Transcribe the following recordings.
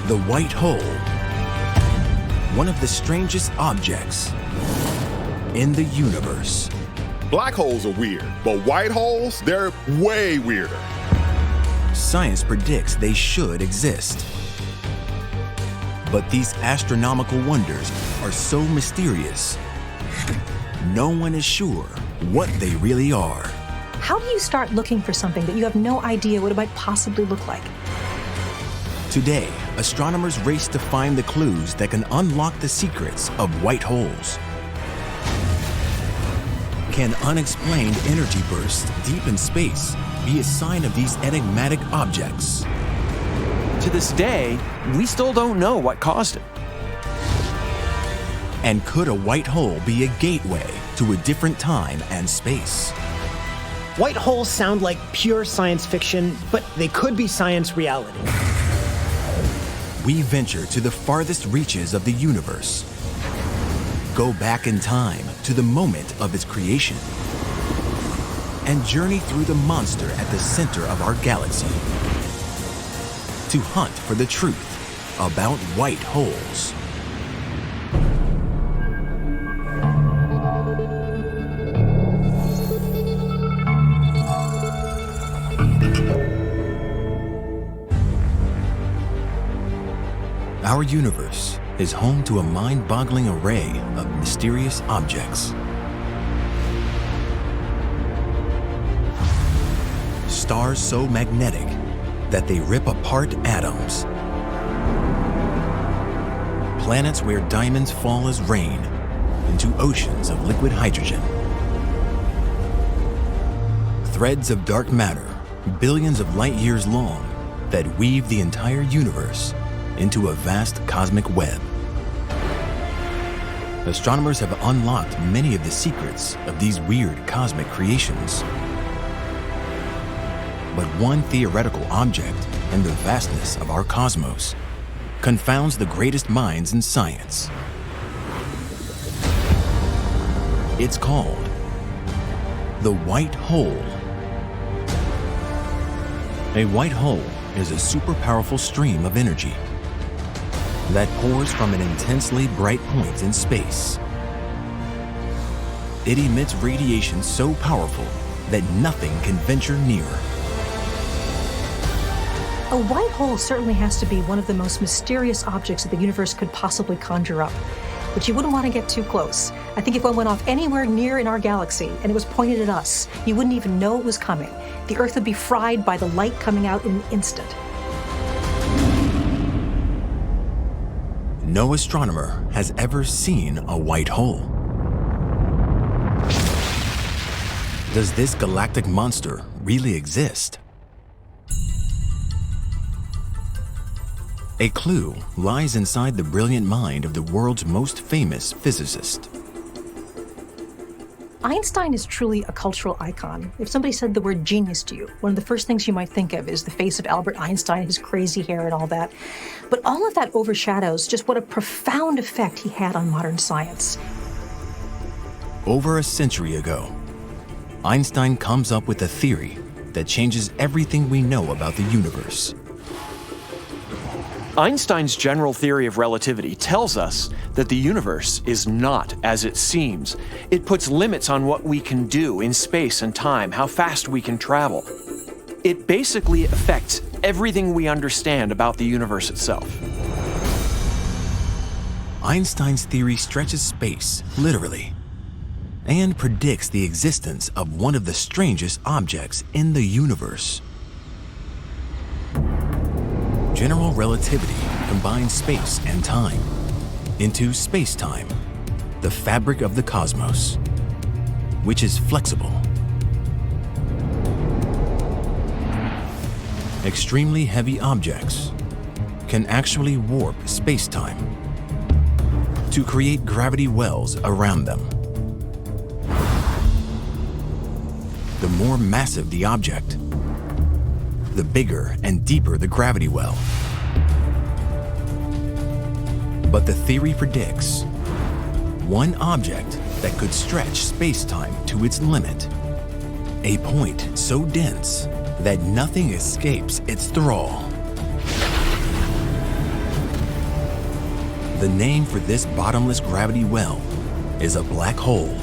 The white hole, one of the strangest objects in the universe. Black holes are weird, but white holes, they're way weirder. Science predicts they should exist. But these astronomical wonders are so mysterious, no one is sure what they really are. How do you start looking for something that you have no idea what it might possibly look like? Today, astronomers race to find the clues that can unlock the secrets of white holes. Can unexplained energy bursts deep in space be a sign of these enigmatic objects? To this day, we still don't know what caused it. And could a white hole be a gateway to a different time and space? White holes sound like pure science fiction, but they could be science reality. We venture to the farthest reaches of the universe. Go back in time to the moment of its creation. And journey through the monster at the center of our galaxy. To hunt for the truth about white holes. Our universe is home to a mind-boggling array of mysterious objects. Stars so magnetic that they rip apart atoms. Planets where diamonds fall as rain into oceans of liquid hydrogen. Threads of dark matter, billions of light years long, that weave the entire universe into a vast cosmic web. Astronomers have unlocked many of the secrets of these weird cosmic creations. But one theoretical object in the vastness of our cosmos confounds the greatest minds in science. It's called the white hole. A white hole is a super powerful stream of energy that pours from an intensely bright point in space. It emits radiation so powerful that nothing can venture near. A white hole certainly has to be one of the most mysterious objects that the universe could possibly conjure up. But you wouldn't want to get too close. I think if one went off anywhere near in our galaxy and it was pointed at us, you wouldn't even know it was coming. The Earth would be fried by the light coming out in an instant. No astronomer has ever seen a white hole. Does this galactic monster really exist? A clue lies inside the brilliant mind of the world's most famous physicist. Einstein is truly a cultural icon. If somebody said the word genius to you, one of the first things you might think of is the face of Albert Einstein, his crazy hair and all that. But all of that overshadows just what a profound effect he had on modern science. Over a century ago, Einstein comes up with a theory that changes everything we know about the universe. Einstein's general theory of relativity tells us that the universe is not as it seems. It puts limits on what we can do in space and time, how fast we can travel. It basically affects everything we understand about the universe itself. Einstein's theory stretches space, literally, and predicts the existence of one of the strangest objects in the universe. General relativity combines space and time into space-time, the fabric of the cosmos, which is flexible. Extremely heavy objects can actually warp space-time to create gravity wells around them. The more massive the object, the bigger and deeper the gravity well. But the theory predicts one object that could stretch space-time to its limit, a point so dense that nothing escapes its thrall. The name for this bottomless gravity well is a black hole.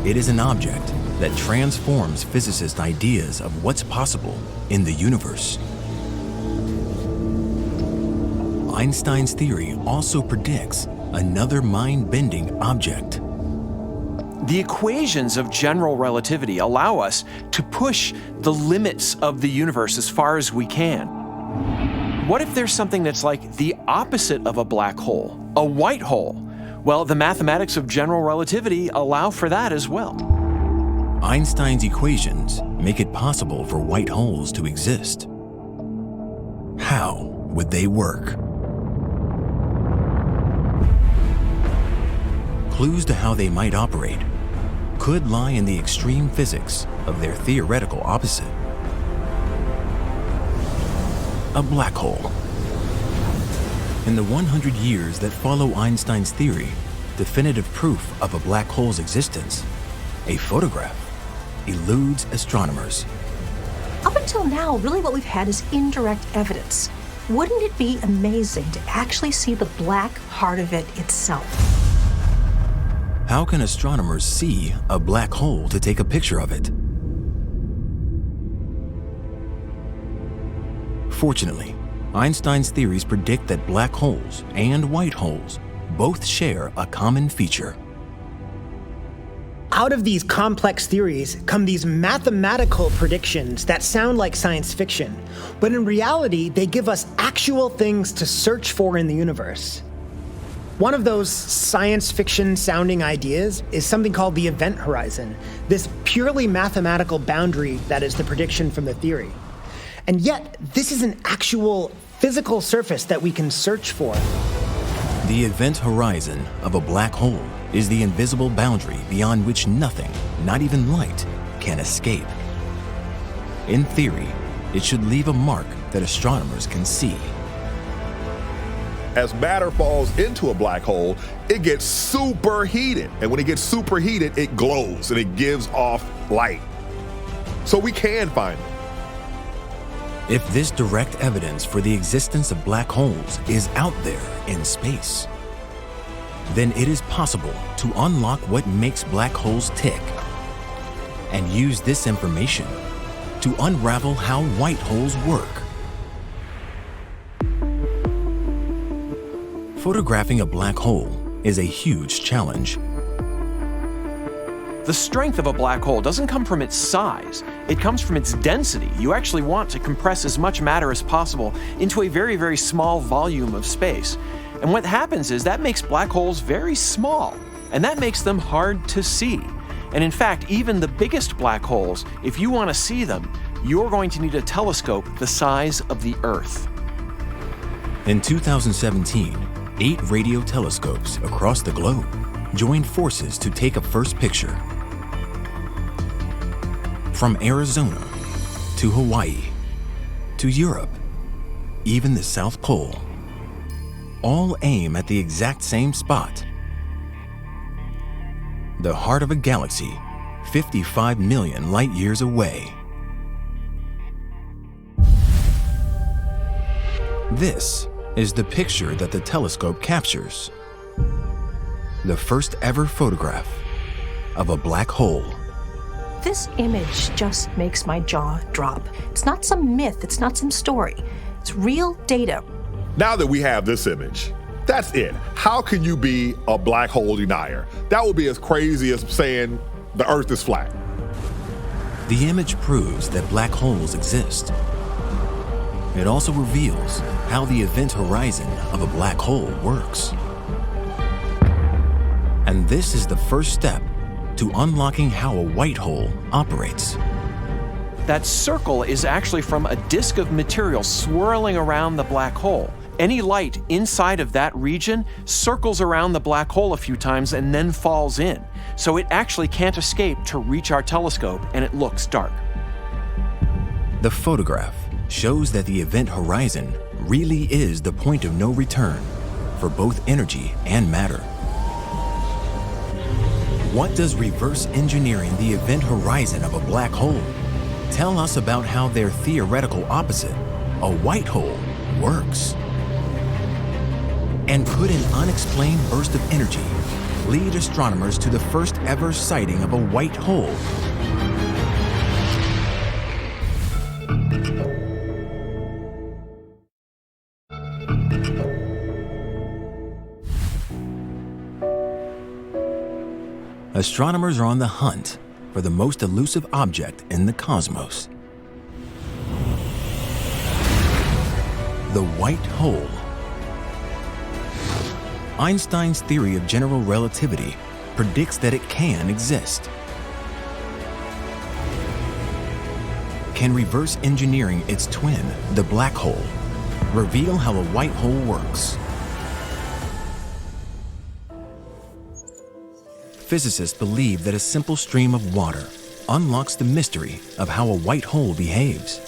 It is an object that transforms physicists' ideas of what's possible in the universe. Einstein's theory also predicts another mind-bending object. The equations of general relativity allow us to push the limits of the universe as far as we can. What if there's something that's like the opposite of a black hole, a white hole? Well, the mathematics of general relativity allow for that as well. Einstein's equations make it possible for white holes to exist. How would they work? Clues to how they might operate could lie in the extreme physics of their theoretical opposite. A black hole. In the 100 years that follow Einstein's theory, definitive proof of a black hole's existence, a photograph, eludes astronomers. Up until now, really what we've had is indirect evidence. Wouldn't it be amazing to actually see the black heart of it itself? How can astronomers see a black hole to take a picture of it? Fortunately, Einstein's theories predict that black holes and white holes both share a common feature. Out of these complex theories come these mathematical predictions that sound like science fiction, but in reality, they give us actual things to search for in the universe. One of those science fiction sounding ideas is something called the event horizon, this purely mathematical boundary that is the prediction from the theory. And yet, this is an actual physical surface that we can search for. The event horizon of a black hole is the invisible boundary beyond which nothing, not even light, can escape. In theory, it should leave a mark that astronomers can see. As matter falls into a black hole, it gets superheated. And when it gets superheated, it glows and it gives off light. So we can find it. If this direct evidence for the existence of black holes is out there in space, then it is possible to unlock what makes black holes tick and use this information to unravel how white holes work. Photographing a black hole is a huge challenge. The strength of a black hole doesn't come from its size, it comes from its density. You actually want to compress as much matter as possible into a very, very small volume of space. And what happens is that makes black holes very small, and that makes them hard to see. And in fact, even the biggest black holes, if you want to see them, you're going to need a telescope the size of the Earth. In 2017, 8 radio telescopes across the globe joined forces to take a first picture. From Arizona to Hawaii to Europe, even the South Pole, all aim at the exact same spot. The heart of a galaxy 55 million light years away. This is the picture that the telescope captures. The first ever photograph of a black hole. This image just makes my jaw drop. It's not some myth, it's not some story. It's real data. Now that we have this image, that's it. How can you be a black hole denier? That would be as crazy as saying the Earth is flat. The image proves that black holes exist. It also reveals how the event horizon of a black hole works. And this is the first step to unlocking how a white hole operates. That circle is actually from a disk of material swirling around the black hole. Any light inside of that region circles around the black hole a few times and then falls in. So it actually can't escape to reach our telescope, and it looks dark. The photograph shows that the event horizon really is the point of no return for both energy and matter. What does reverse engineering the event horizon of a black hole tell us about how their theoretical opposite, a white hole, works? And could an unexplained burst of energy lead astronomers to the first ever sighting of a white hole? Astronomers are on the hunt for the most elusive object in the cosmos. The white hole. Einstein's theory of general relativity predicts that it can exist. Can reverse engineering its twin, the black hole, reveal how a white hole works? Physicists believe that a simple stream of water unlocks the mystery of how a white hole behaves.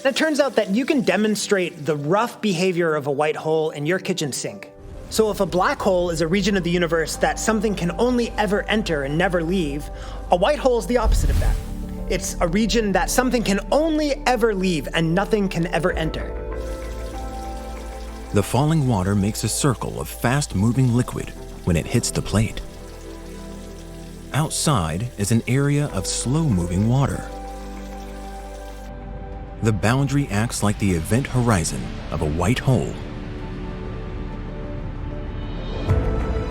It turns out that you can demonstrate the rough behavior of a white hole in your kitchen sink. So if a black hole is a region of the universe that something can only ever enter and never leave, a white hole is the opposite of that. It's a region that something can only ever leave and nothing can ever enter. The falling water makes a circle of fast-moving liquid when it hits the plate. Outside is an area of slow-moving water. The boundary acts like the event horizon of a white hole.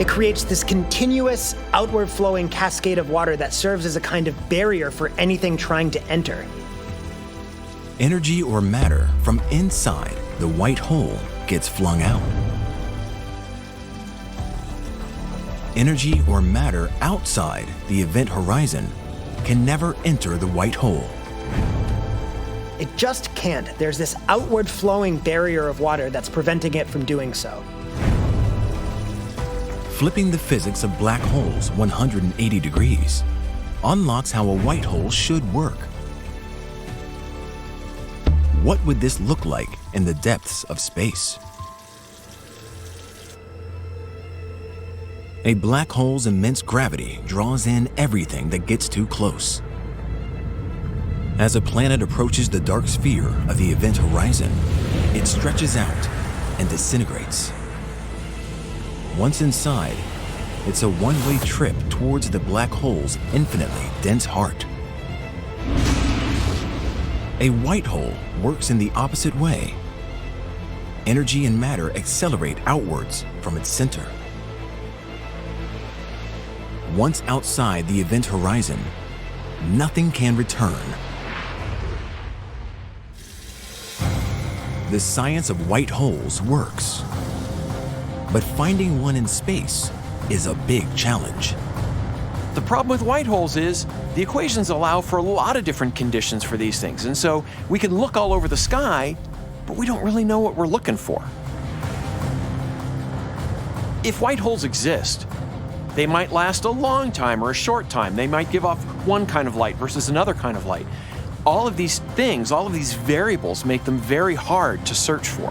It creates this continuous, outward-flowing cascade of water that serves as a kind of barrier for anything trying to enter. Energy or matter from inside the white hole gets flung out. Energy or matter outside the event horizon can never enter the white hole. It just can't. There's this outward-flowing barrier of water that's preventing it from doing so. Flipping the physics of black holes 180 degrees unlocks how a white hole should work. What would this look like in the depths of space? A black hole's immense gravity draws in everything that gets too close. As a planet approaches the dark sphere of the event horizon, it stretches out and disintegrates. Once inside, it's a one-way trip towards the black hole's infinitely dense heart. A white hole works in the opposite way. Energy and matter accelerate outwards from its center. Once outside the event horizon, nothing can return. The science of white holes works, but finding one in space is a big challenge. The problem with white holes is the equations allow for a lot of different conditions for these things, and so we can look all over the sky, but we don't really know what we're looking for. If white holes exist, they might last a long time or a short time. They might give off one kind of light versus another kind of light. All of these things, all of these variables make them very hard to search for.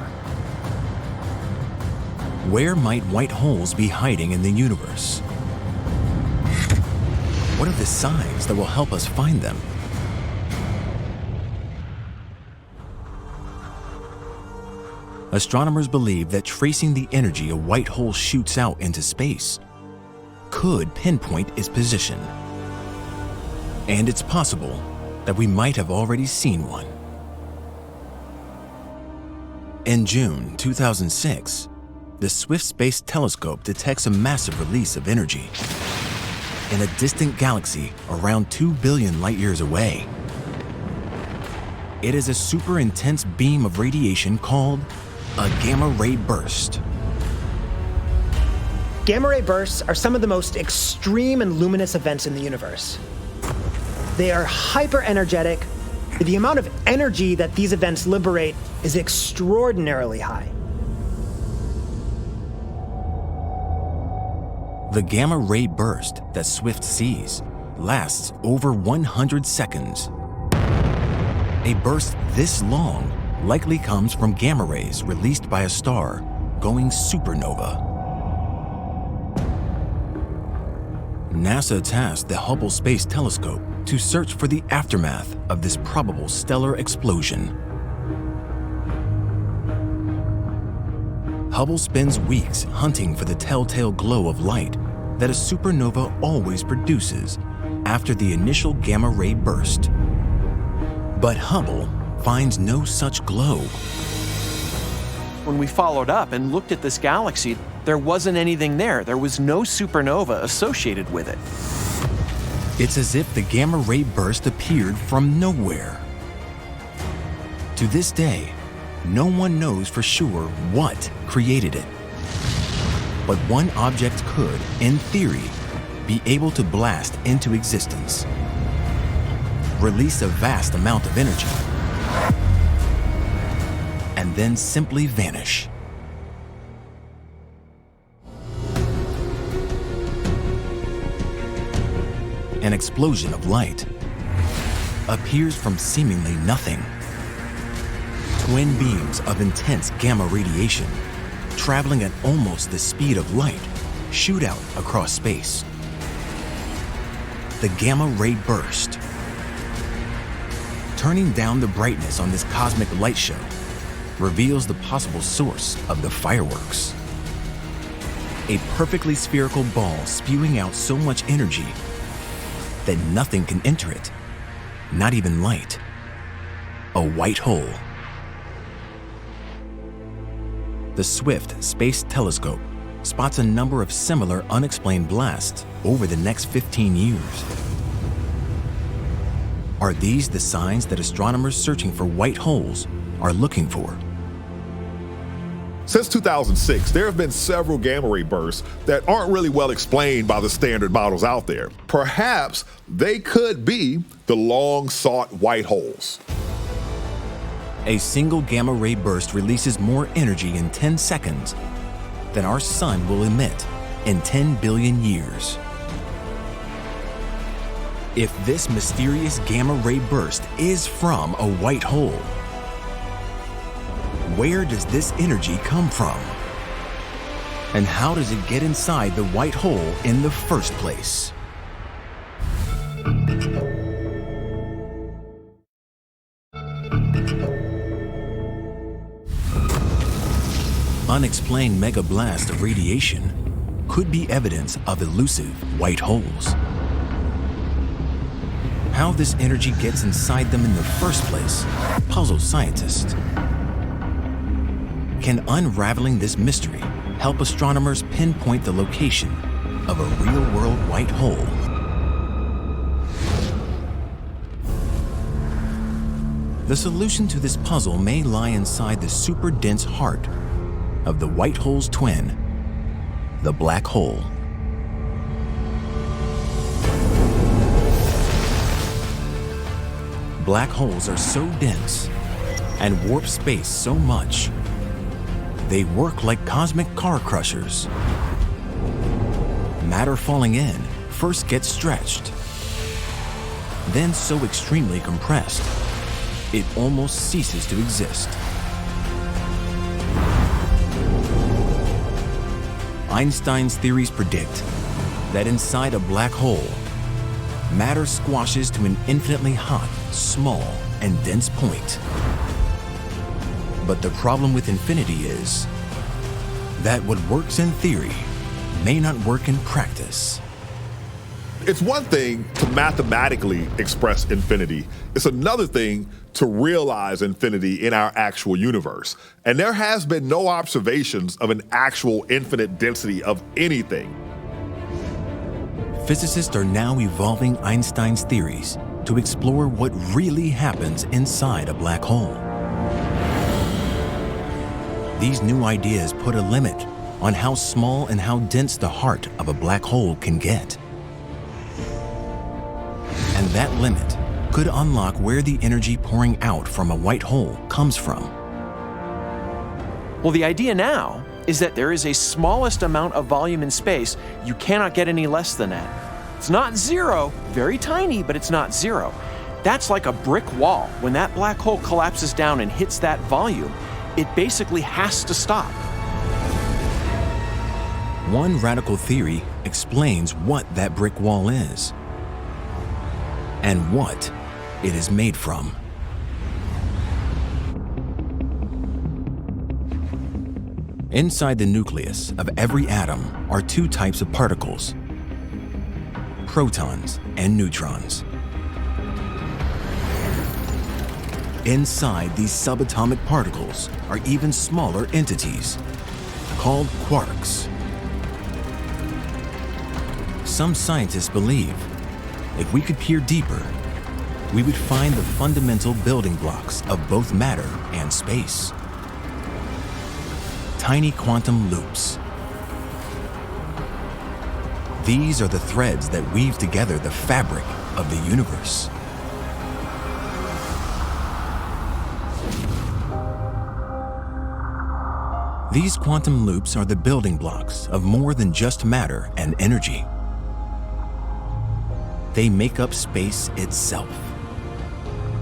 Where might white holes be hiding in the universe? What are the signs that will help us find them? Astronomers believe that tracing the energy a white hole shoots out into space could pinpoint its position. And it's possible that we might have already seen one. In June 2006, the Swift Space Telescope detects a massive release of energy in a distant galaxy around 2 billion light-years away. It is a super intense beam of radiation called a gamma-ray burst. Gamma-ray bursts are some of the most extreme and luminous events in the universe. They are hyper-energetic. The amount of energy that these events liberate is extraordinarily high. The gamma-ray burst that Swift sees lasts over 100 seconds. A burst this long likely comes from gamma rays released by a star going supernova. NASA tasked the Hubble Space Telescope to search for the aftermath of this probable stellar explosion. Hubble spends weeks hunting for the telltale glow of light that a supernova always produces after the initial gamma-ray burst. But Hubble finds no such glow. When we followed up and looked at this galaxy, there wasn't anything there. There was no supernova associated with it. It's as if the gamma-ray burst appeared from nowhere. To this day, no one knows for sure what created it. But one object could, in theory, be able to blast into existence, release a vast amount of energy, and then simply vanish. An explosion of light appears from seemingly nothing. Twin beams of intense gamma radiation, traveling at almost the speed of light, shoot out across space. The gamma ray burst, turning down the brightness on this cosmic light show, reveals the possible source of the fireworks. A perfectly spherical ball spewing out so much energy that nothing can enter it, not even light. A white hole. The Swift Space Telescope spots a number of similar unexplained blasts over the next 15 years. Are these the signs that astronomers searching for white holes are looking for? Since 2006, there have been several gamma-ray bursts that aren't really well explained by the standard models out there. Perhaps they could be the long-sought white holes. A single gamma-ray burst releases more energy in 10 seconds than our sun will emit in 10 billion years. If this mysterious gamma-ray burst is from a white hole, where does this energy come from? And how does it get inside the white hole in the first place? Unexplained mega blast of radiation could be evidence of elusive white holes. How this energy gets inside them in the first place puzzles scientists. Can unraveling this mystery help astronomers pinpoint the location of a real-world white hole? The solution to this puzzle may lie inside the super-dense heart of the white hole's twin, the black hole. Black holes are so dense and warp space so much, they work like cosmic car crushers. Matter falling in first gets stretched, then so extremely compressed, it almost ceases to exist. Einstein's theories predict that inside a black hole, matter squashes to an infinitely hot, small, and dense point. But the problem with infinity is that what works in theory may not work in practice. It's one thing to mathematically express infinity. It's another thing to realize infinity in our actual universe. And there has been no observations of an actual infinite density of anything. Physicists are now evolving Einstein's theories to explore what really happens inside a black hole. These new ideas put a limit on how small and how dense the heart of a black hole can get. And that limit could unlock where the energy pouring out from a white hole comes from. Well, the idea now is that there is a smallest amount of volume in space. You cannot get any less than that. It's not zero, very tiny, but it's not zero. That's like a brick wall. When that black hole collapses down and hits that volume, it basically has to stop. One radical theory explains what that brick wall is and what it is made from. Inside the nucleus of every atom are two types of particles: protons and neutrons. Inside these subatomic particles are even smaller entities called quarks. Some scientists believe if we could peer deeper, we would find the fundamental building blocks of both matter and space: tiny quantum loops. These are the threads that weave together the fabric of the universe. These quantum loops are the building blocks of more than just matter and energy. They make up space itself.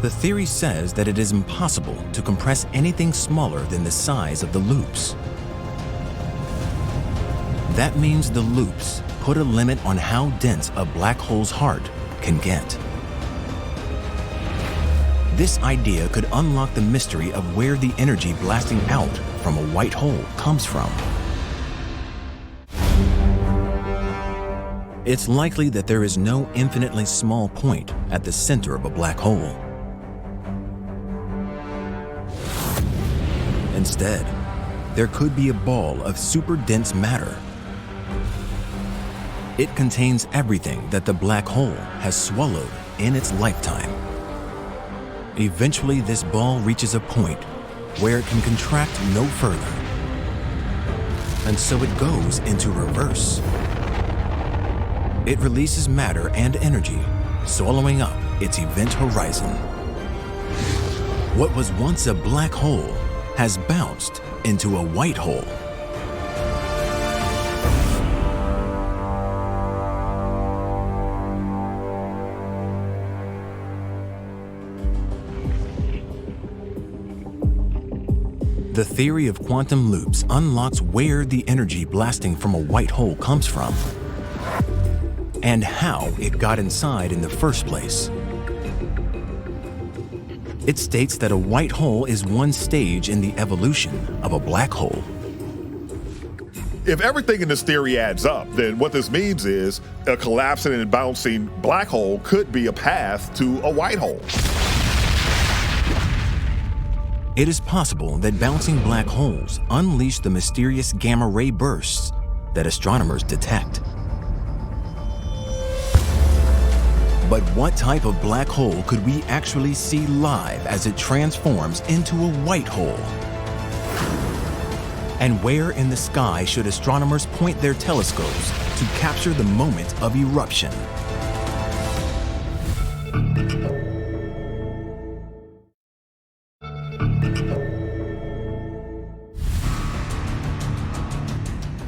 The theory says that it is impossible to compress anything smaller than the size of the loops. That means the loops put a limit on how dense a black hole's heart can get. This idea could unlock the mystery of where the energy blasting out from a white hole comes from. It's likely that there is no infinitely small point at the center of a black hole. Instead, there could be a ball of super dense matter. It contains everything that the black hole has swallowed in its lifetime. Eventually, this ball reaches a point where it can contract no further, and so it goes into reverse. It releases matter and energy, swallowing up its event horizon. What was once a black hole has bounced into a white hole. The theory of quantum loops unlocks where the energy blasting from a white hole comes from and how it got inside in the first place. It states that a white hole is one stage in the evolution of a black hole. If everything in this theory adds up, then what this means is a collapsing and bouncing black hole could be a path to a white hole. It is possible that bouncing black holes unleash the mysterious gamma-ray bursts that astronomers detect. But what type of black hole could we actually see live as it transforms into a white hole? And where in the sky should astronomers point their telescopes to capture the moment of eruption?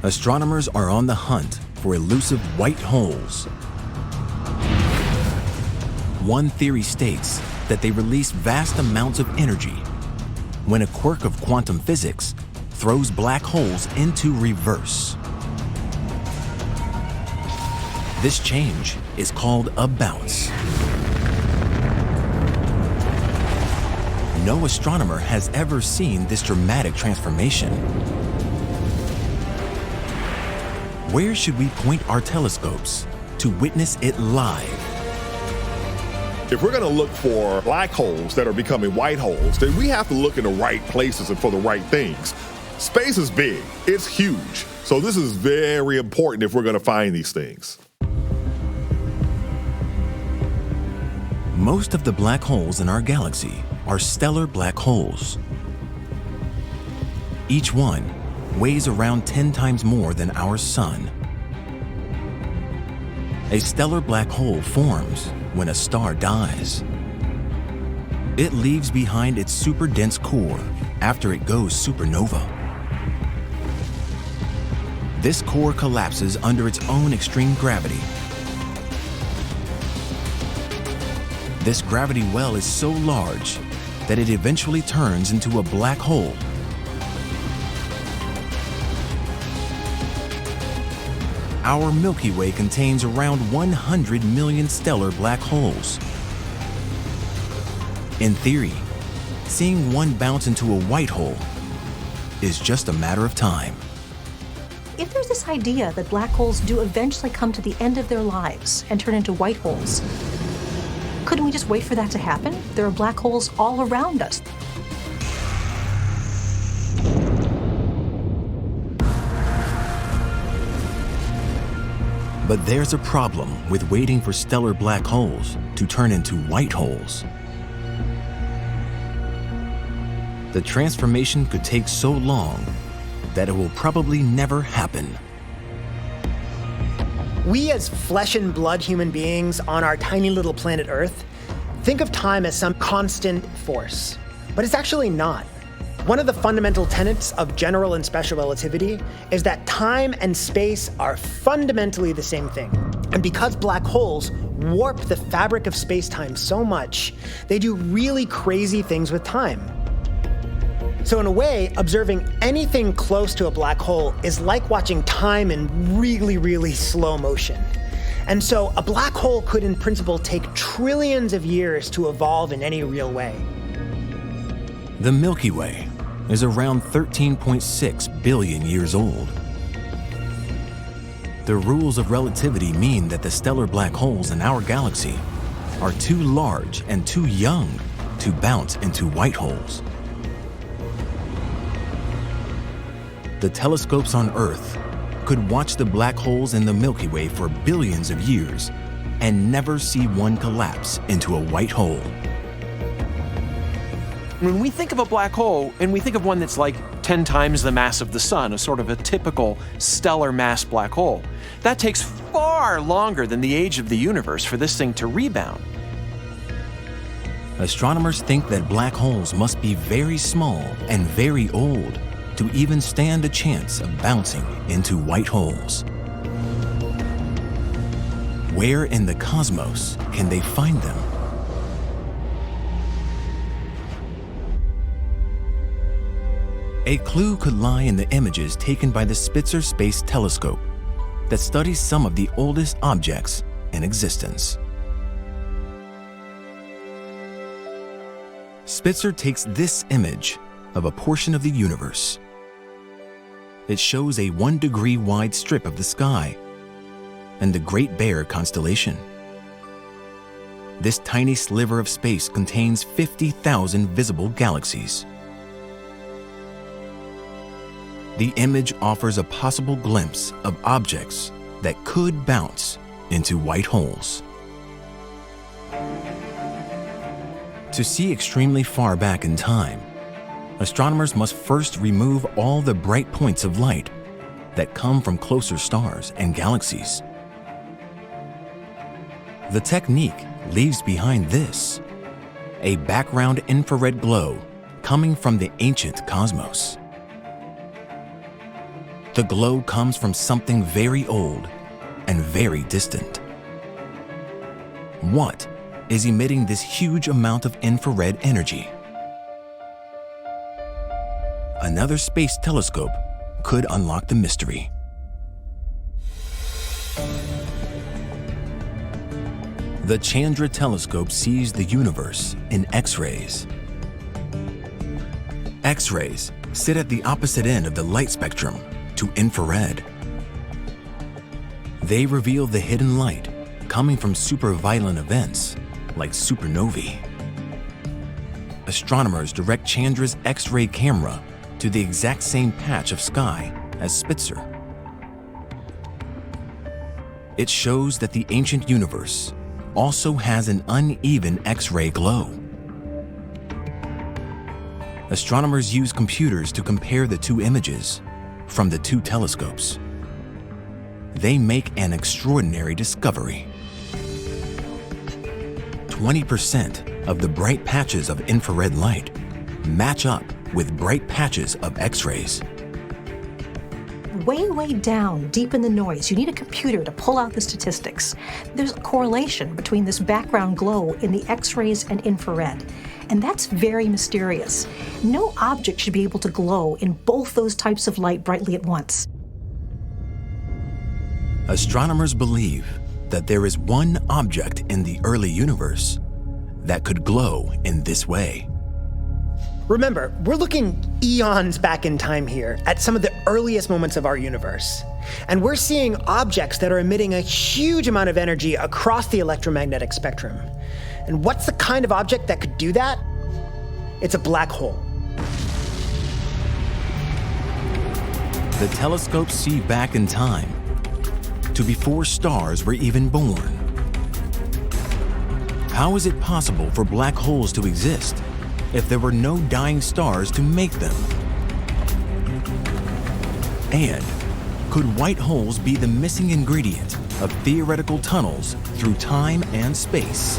Astronomers are on the hunt for elusive white holes. One theory states that they release vast amounts of energy when a quirk of quantum physics throws black holes into reverse. This change is called a bounce. No astronomer has ever seen this dramatic transformation. Where should we point our telescopes to witness it live? If we're going to look for black holes that are becoming white holes, then we have to look in the right places and for the right things. Space is big, it's huge, so this is very important if we're going to find these things. Most of the black holes in our galaxy are stellar black holes. Each one weighs around 10 times more than our sun. A stellar black hole forms when a star dies. It leaves behind its super dense core after it goes supernova. This core collapses under its own extreme gravity. This gravity well is so large that it eventually turns into a black hole. Our Milky Way contains around 100 million stellar black holes. In theory, seeing one bounce into a white hole is just a matter of time. If there's this idea that black holes do eventually come to the end of their lives and turn into white holes, couldn't we just wait for that to happen? There are black holes all around us. But there's a problem with waiting for stellar black holes to turn into white holes. The transformation could take so long that it will probably never happen. We as flesh and blood human beings on our tiny little planet Earth think of time as some constant force, but it's actually not. One of the fundamental tenets of general and special relativity is that time and space are fundamentally the same thing. And because black holes warp the fabric of space-time so much, they do really crazy things with time. So in a way, observing anything close to a black hole is like watching time in really, really slow motion. And so a black hole could in principle take trillions of years to evolve in any real way. The Milky Way is around 13.6 billion years old. The rules of relativity mean that the stellar black holes in our galaxy are too large and too young to bounce into white holes. The telescopes on Earth could watch the black holes in the Milky Way for billions of years and never see one collapse into a white hole. When we think of a black hole, and we think of one that's like 10 times the mass of the sun, a sort of a typical stellar mass black hole, that takes far longer than the age of the universe for this thing to rebound. Astronomers think that black holes must be very small and very old to even stand a chance of bouncing into white holes. Where in the cosmos can they find them? A clue could lie in the images taken by the Spitzer Space Telescope that studies some of the oldest objects in existence. Spitzer takes this image of a portion of the universe. It shows a 1 degree wide strip of the sky and the Great Bear constellation. This tiny sliver of space contains 50,000 visible galaxies. The image offers a possible glimpse of objects that could bounce into white holes. To see extremely far back in time, astronomers must first remove all the bright points of light that come from closer stars and galaxies. The technique leaves behind this, a background infrared glow coming from the ancient cosmos. The glow comes from something very old and very distant. What is emitting this huge amount of infrared energy? Another space telescope could unlock the mystery. The Chandra telescope sees the universe in X-rays. X-rays sit at the opposite end of the light spectrum to infrared. They reveal the hidden light coming from superviolent events like supernovae. Astronomers direct Chandra's X-ray camera to the exact same patch of sky as Spitzer. It shows that the ancient universe also has an uneven X-ray glow. Astronomers use computers to compare the two images from the two telescopes. They make an extraordinary discovery. 20% of the bright patches of infrared light match up with bright patches of X-rays. Way, way down, deep in the noise, you need a computer to pull out the statistics. There's a correlation between this background glow in the X-rays and infrared, and that's very mysterious. No object should be able to glow in both those types of light brightly at once. Astronomers believe that there is one object in the early universe that could glow in this way. Remember, we're looking eons back in time here at some of the earliest moments of our universe. And we're seeing objects that are emitting a huge amount of energy across the electromagnetic spectrum. And what's the kind of object that could do that? It's a black hole. The telescopes see back in time to before stars were even born. How is it possible for black holes to exist if there were no dying stars to make them? And could white holes be the missing ingredient of theoretical tunnels through time and space?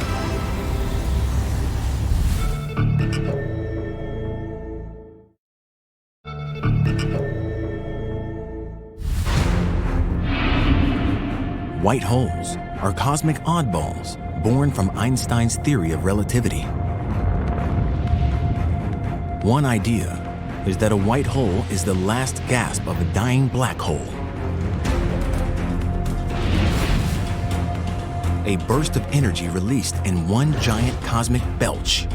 White holes are cosmic oddballs born from Einstein's theory of relativity. One idea is that a white hole is the last gasp of a dying black hole. A burst of energy released in one giant cosmic belch.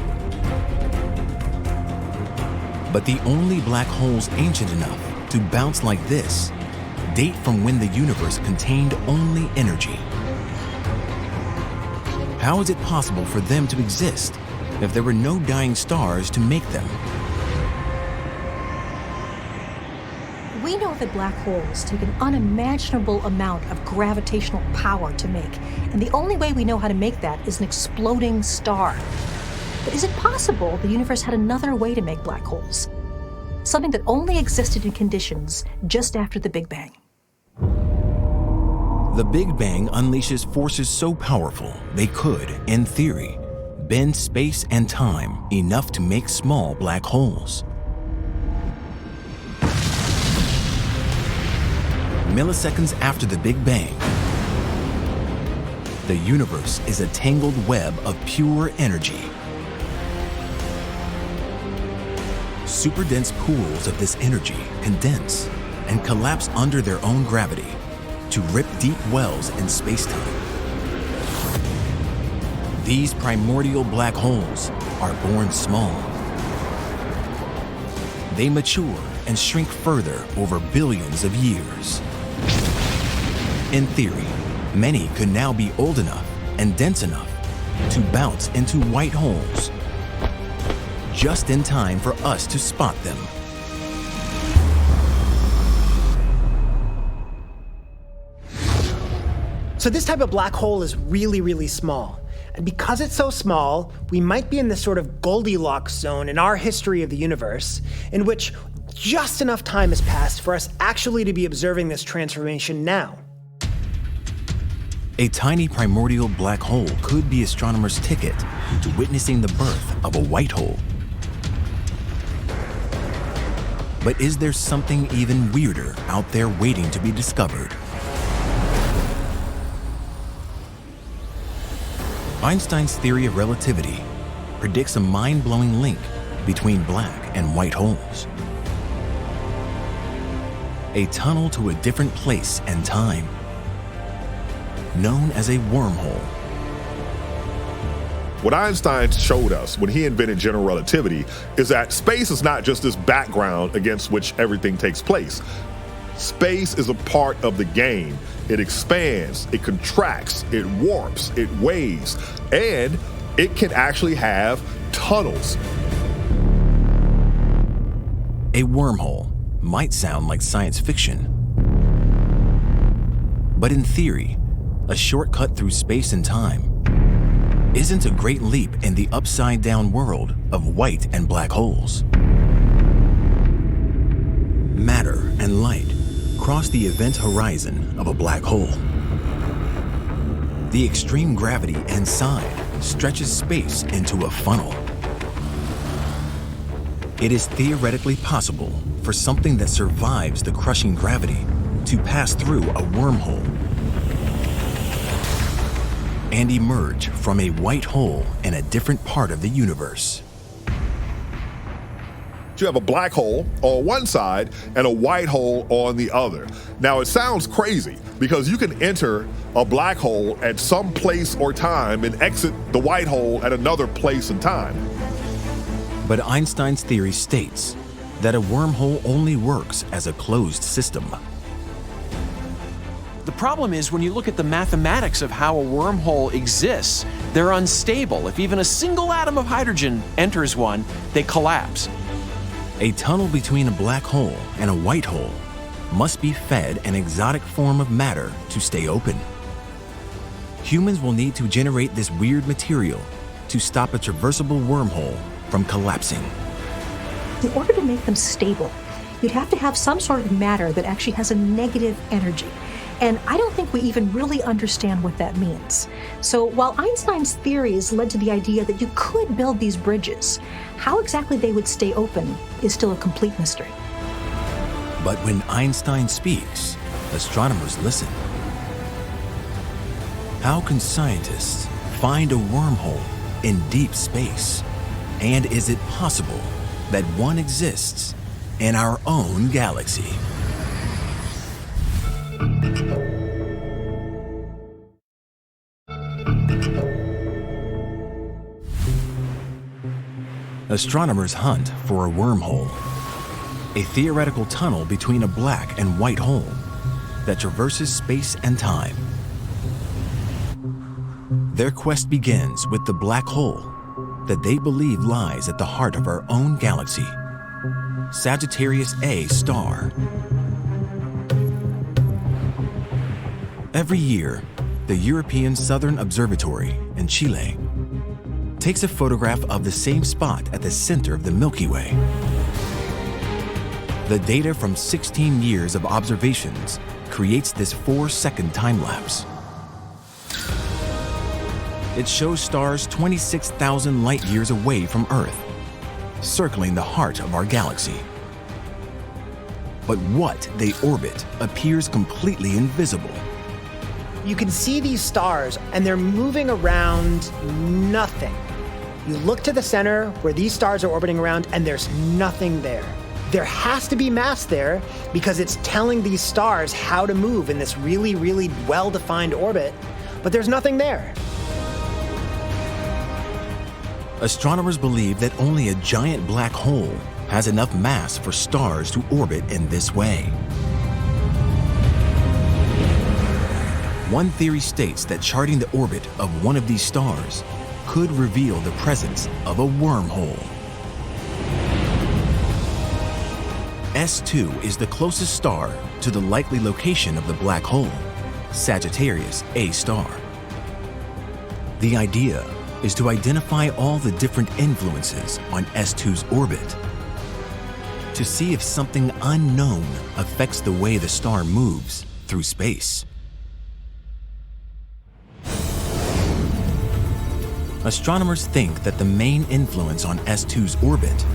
But the only black holes ancient enough to bounce like this date from when the universe contained only energy. How is it possible for them to exist if there were no dying stars to make them? We know that black holes take an unimaginable amount of gravitational power to make, and the only way we know how to make that is an exploding star. But is it possible the universe had another way to make black holes? Something that only existed in conditions just after the Big Bang. The Big Bang unleashes forces so powerful they could, in theory, bend space and time enough to make small black holes. Milliseconds after the Big Bang, the universe is a tangled web of pure energy. Superdense pools of this energy condense and collapse under their own gravity to rip deep wells in space-time. These primordial black holes are born small. They mature and shrink further over billions of years. In theory, many could now be old enough and dense enough to bounce into white holes, just in time for us to spot them. So this type of black hole is really, really small. And because it's so small, we might be in this sort of Goldilocks zone in our history of the universe, in which just enough time has passed for us actually to be observing this transformation now. A tiny primordial black hole could be astronomers' ticket to witnessing the birth of a white hole. But is there something even weirder out there waiting to be discovered? Einstein's theory of relativity predicts a mind-blowing link between black and white holes. A tunnel to a different place and time, known as a wormhole. What Einstein showed us when he invented general relativity is that space is not just this background against which everything takes place. Space is a part of the game. It expands, it contracts, it warps, it waves, and it can actually have tunnels. A wormhole might sound like science fiction, but in theory, a shortcut through space and time isn't a great leap in the upside-down world of white and black holes. Matter and light cross the event horizon of a black hole. The extreme gravity inside stretches space into a funnel. It is theoretically possible for something that survives the crushing gravity to pass through a wormhole and emerge from a white hole in a different part of the universe. You have a black hole on one side and a white hole on the other. Now, it sounds crazy because you can enter a black hole at some place or time and exit the white hole at another place and time. But Einstein's theory states that a wormhole only works as a closed system. The problem is when you look at the mathematics of how a wormhole exists, they're unstable. If even a single atom of hydrogen enters one, they collapse. A tunnel between a black hole and a white hole must be fed an exotic form of matter to stay open. Humans will need to generate this weird material to stop a traversable wormhole from collapsing. In order to make them stable, you'd have to have some sort of matter that actually has a negative energy. And I don't think we even really understand what that means. So while Einstein's theories led to the idea that you could build these bridges, how exactly they would stay open is still a complete mystery. But when Einstein speaks, astronomers listen. How can scientists find a wormhole in deep space? And is it possible that one exists in our own galaxy? Astronomers hunt for a wormhole, a theoretical tunnel between a black and white hole that traverses space and time. Their quest begins with the black hole that they believe lies at the heart of our own galaxy, Sagittarius A star. Every year, the European Southern Observatory in Chile takes a photograph of the same spot at the center of the Milky Way. The data from 16 years of observations creates this 4-second time lapse. It shows stars 26,000 light years away from Earth, circling the heart of our galaxy. But what they orbit appears completely invisible. You can see these stars, and they're moving around nothing. You look to the center where these stars are orbiting around, and there's nothing there. There has to be mass there because it's telling these stars how to move in this really, really well-defined orbit, but there's nothing there. Astronomers believe that only a giant black hole has enough mass for stars to orbit in this way. One theory states that charting the orbit of one of these stars could reveal the presence of a wormhole. S2 is the closest star to the likely location of the black hole, Sagittarius A star. The idea is to identify all the different influences on S2's orbit, to see if something unknown affects the way the star moves through space. Astronomers think that the main influence on S2's orbit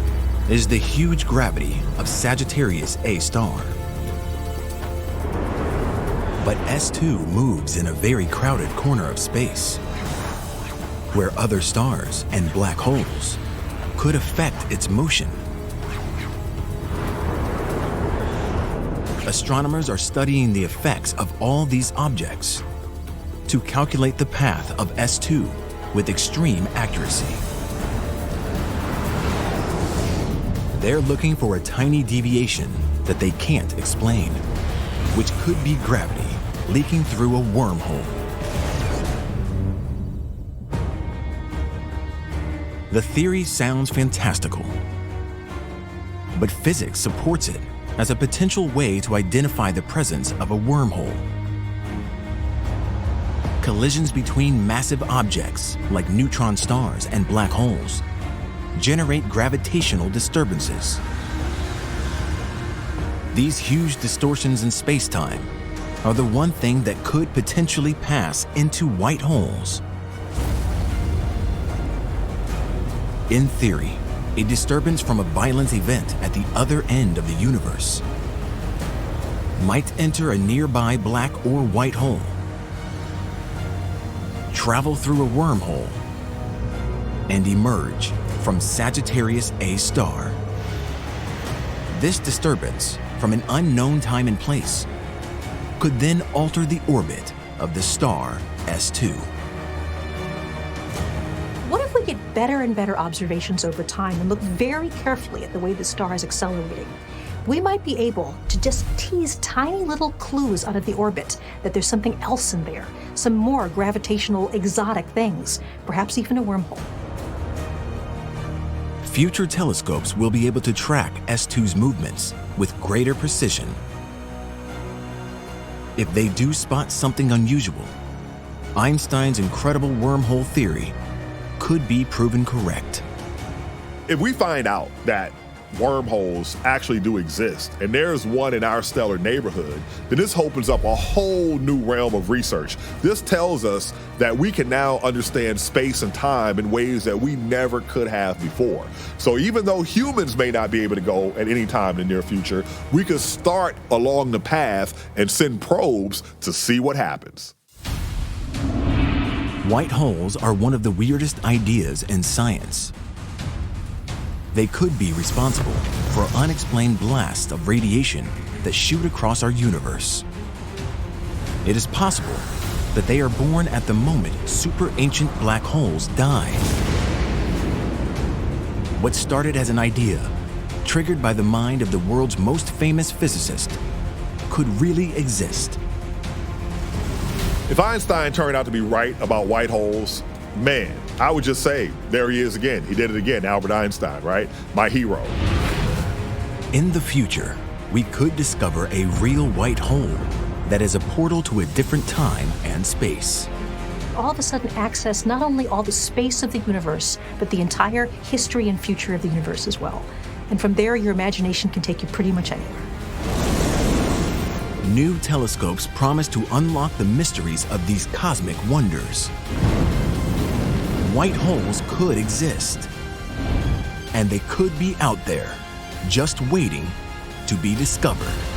is the huge gravity of Sagittarius A star. But S2 moves in a very crowded corner of space, where other stars and black holes could affect its motion. Astronomers are studying the effects of all these objects to calculate the path of S2 with extreme accuracy. They're looking for a tiny deviation that they can't explain, which could be gravity leaking through a wormhole. The theory sounds fantastical, but physics supports it as a potential way to identify the presence of a wormhole. Collisions between massive objects like neutron stars and black holes generate gravitational disturbances. These huge distortions in space-time are the one thing that could potentially pass into white holes. In theory, a disturbance from a violent event at the other end of the universe might enter a nearby black or white hole, travel through a wormhole, and emerge from Sagittarius A star. This disturbance from an unknown time and place could then alter the orbit of the star S2. What if we could better and better observations over time and look very carefully at the way the star is accelerating, we might be able to just tease tiny little clues out of the orbit that there's something else in there, some more gravitational exotic things, perhaps even a wormhole. Future telescopes will be able to track S2's movements with greater precision. If they do spot something unusual, Einstein's incredible wormhole theory could be proven correct. If we find out that wormholes actually do exist, and there's one in our stellar neighborhood, then this opens up a whole new realm of research. This tells us that we can now understand space and time in ways that we never could have before. So even though humans may not be able to go at any time in the near future, we could start along the path and send probes to see what happens. White holes are one of the weirdest ideas in science. They could be responsible for unexplained blasts of radiation that shoot across our universe. It is possible that they are born at the moment super ancient black holes die. What started as an idea, triggered by the mind of the world's most famous physicist, could really exist. If Einstein turned out to be right about white holes, man, I would just say, there he is again. He did it again, Albert Einstein, right? My hero. In the future, we could discover a real white hole that is a portal to a different time and space. All of a sudden access not only all the space of the universe, but the entire history and future of the universe as well. And from there, your imagination can take you pretty much anywhere. New telescopes promise to unlock the mysteries of these cosmic wonders. White holes could exist, and they could be out there, just waiting to be discovered.